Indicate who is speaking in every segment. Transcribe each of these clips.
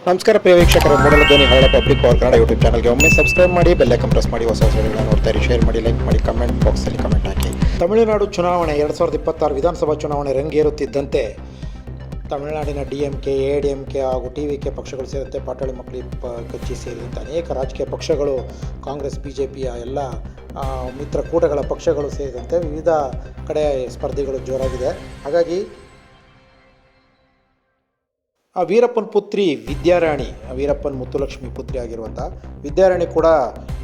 Speaker 1: ನಮಸ್ಕಾರ ಪ್ರಿಯ ವೀಕ್ಷಕರು, ಮೂಡಲ ಧ್ವನಿ ಹಳ್ಳ ಪಬ್ಲಿಕ್ ಪವರ್ ಕನ್ನಡ ಯೂಟ್ಯೂಬ್ ಚಾನಲ್ಗೆ ಒಮ್ಮೆ ಸಬ್ಸ್ಕ್ರೈಬ್ ಮಾಡಿ, ಬೆಲ್ ಐಕಾನ್ ಪ್ರೆಸ್ ಮಾಡಿ, ಹೊಸ ವಿಡಿಯೋಗಳನ್ನ ನೋಡ್ತಾ ಇರಿ. ಶೇರ್ ಮಾಡಿ, ಲೈಕ್ ಮಾಡಿ, ಕಮೆಂಟ್ ಬಾಕ್ಸಲ್ಲಿ ಕಮೆಂಟ್ ಹಾಕಿ. ತಮಿಳುನಾಡು ಚುನಾವಣೆ 2026 ವಿಧಾನಸಭಾ ಚುನಾವಣೆ ರಂಗೇರುತ್ತಿದ್ದಂತೆ ತಮಿಳುನಾಡಿನ DMK, ADMK ಹಾಗೂ TVK ಪಕ್ಷಗಳು ಸೇರಿದಂತೆ ಪಾಟಾಳಿ ಮಕ್ಕಳಿ ಕಚ್ಚಿ ಸೇರಿದಂತೆ ಅನೇಕ ರಾಜಕೀಯ ಪಕ್ಷಗಳು, ಕಾಂಗ್ರೆಸ್, BJPಯ ಎಲ್ಲ ಮಿತ್ರಕೂಟಗಳ ಪಕ್ಷಗಳು ಸೇರಿದಂತೆ ವಿವಿಧ ಕಡೆ ಸ್ಪರ್ಧೆಗಳು ಜೋರಾಗಿದೆ. ಹಾಗಾಗಿ ವೀರಪ್ಪನ್ ಪುತ್ರಿ ವಿದ್ಯಾರಾಣಿ, ವೀರಪ್ಪನ್ ಮುತ್ತುಲಕ್ಷ್ಮಿ ಪುತ್ರಿ ಆಗಿರುವಂಥ ವಿದ್ಯಾರಾಣಿ ಕೂಡ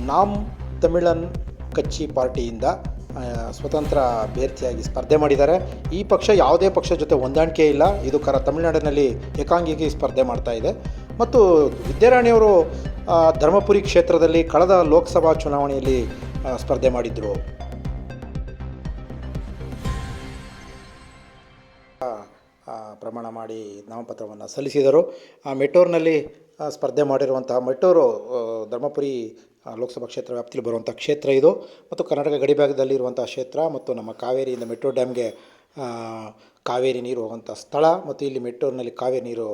Speaker 1: ನಾಮ್ ತಮಿಳನ್ ಕಚ್ಚಿ ಪಾರ್ಟಿಯಿಂದ ಸ್ವತಂತ್ರ ಅಭ್ಯರ್ಥಿಯಾಗಿ ಸ್ಪರ್ಧೆ ಮಾಡಿದ್ದಾರೆ. ಈ ಪಕ್ಷ ಯಾವುದೇ ಪಕ್ಷದ ಜೊತೆ ಹೊಂದಾಣಿಕೆ ಇಲ್ಲ. ಇದು ತಮಿಳುನಾಡಿನಲ್ಲಿ ಏಕಾಂಗಿಯಾಗಿ ಸ್ಪರ್ಧೆ ಮಾಡ್ತಾ ಇದೆ. ಮತ್ತು ವಿದ್ಯಾರಾಣಿಯವರು ಧರ್ಮಪುರಿ ಕ್ಷೇತ್ರದಲ್ಲಿ ಕಳೆದ ಲೋಕಸಭಾ ಚುನಾವಣೆಯಲ್ಲಿ ಸ್ಪರ್ಧೆ ಮಾಡಿದ್ದರು. ಪ್ರಮಾಣ ಮಾಡಿ ನಾಮಪತ್ರವನ್ನು ಸಲ್ಲಿಸಿದರು. ಮೆಟ್ಟೂರಿನಲ್ಲಿ ಸ್ಪರ್ಧೆ ಮಾಡಿರುವಂತಹ ಮೆಟ್ಟೂರು ಧರ್ಮಪುರಿ ಲೋಕಸಭಾ ಕ್ಷೇತ್ರ ವ್ಯಾಪ್ತಿಯಲ್ಲಿ ಬರುವಂಥ ಕ್ಷೇತ್ರ ಇದು. ಮತ್ತು ಕರ್ನಾಟಕ ಗಡಿಭಾಗದಲ್ಲಿರುವಂಥ ಕ್ಷೇತ್ರ ಮತ್ತು ನಮ್ಮ ಕಾವೇರಿಯಿಂದ ಮೆಟ್ಟೂರು ಡ್ಯಾಮ್ಗೆ ಕಾವೇರಿ ನೀರು ಹೋಗುವಂಥ ಸ್ಥಳ ಮತ್ತು ಇಲ್ಲಿ ಮೆಟ್ಟೂರಿನಲ್ಲಿ ಕಾವೇರಿ ನೀರು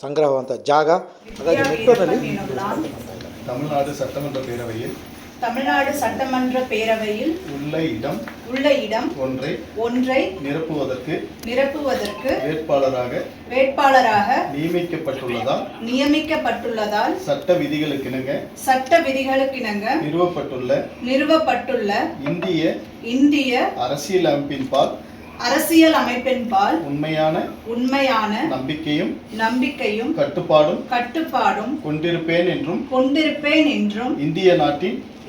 Speaker 1: ಸಂಗ್ರಹವಂಥ ಜಾಗ. ಹಾಗಾಗಿ ಮೆಟ್ಟೂರಿನಲ್ಲಿ
Speaker 2: தமிழ்நாடு சட்டமன்ற பேரவையில் உள்ள இடம் ஒன்றை நிரப்புவதற்கு வேட்பாளராக நியமிக்கப்பட்டுள்ளதால் சட்ட விதிகளுக்கிணங்க நிறுவப்பட்டுள்ள இந்திய அரசியல் அமைப்பின்பால் உண்மையான நம்பிக்கையும் கட்டுப்பாடும் கொண்டிருப்பேன் என்றும்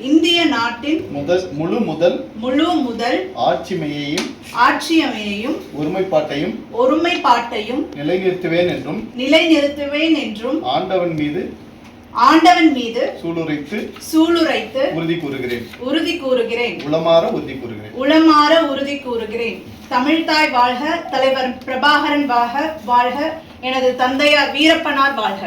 Speaker 2: இந்திய நாட்டின் முழு முதல் ஆட்சியமையையும் ஒருமைப்பாட்டையும் நிலைநிறுத்துவேன் என்றும் ஆண்டவன் மீது சூளுரைத்து உறுதி கூறுகிறேன். உளமாற உறுதி கூறுகிறேன். தமிழ்தாய் வாழ்க, தலைவர் பிரபாகரன் வாழ்க, எனது தந்தையார் வீரப்பனார் வாழ்க.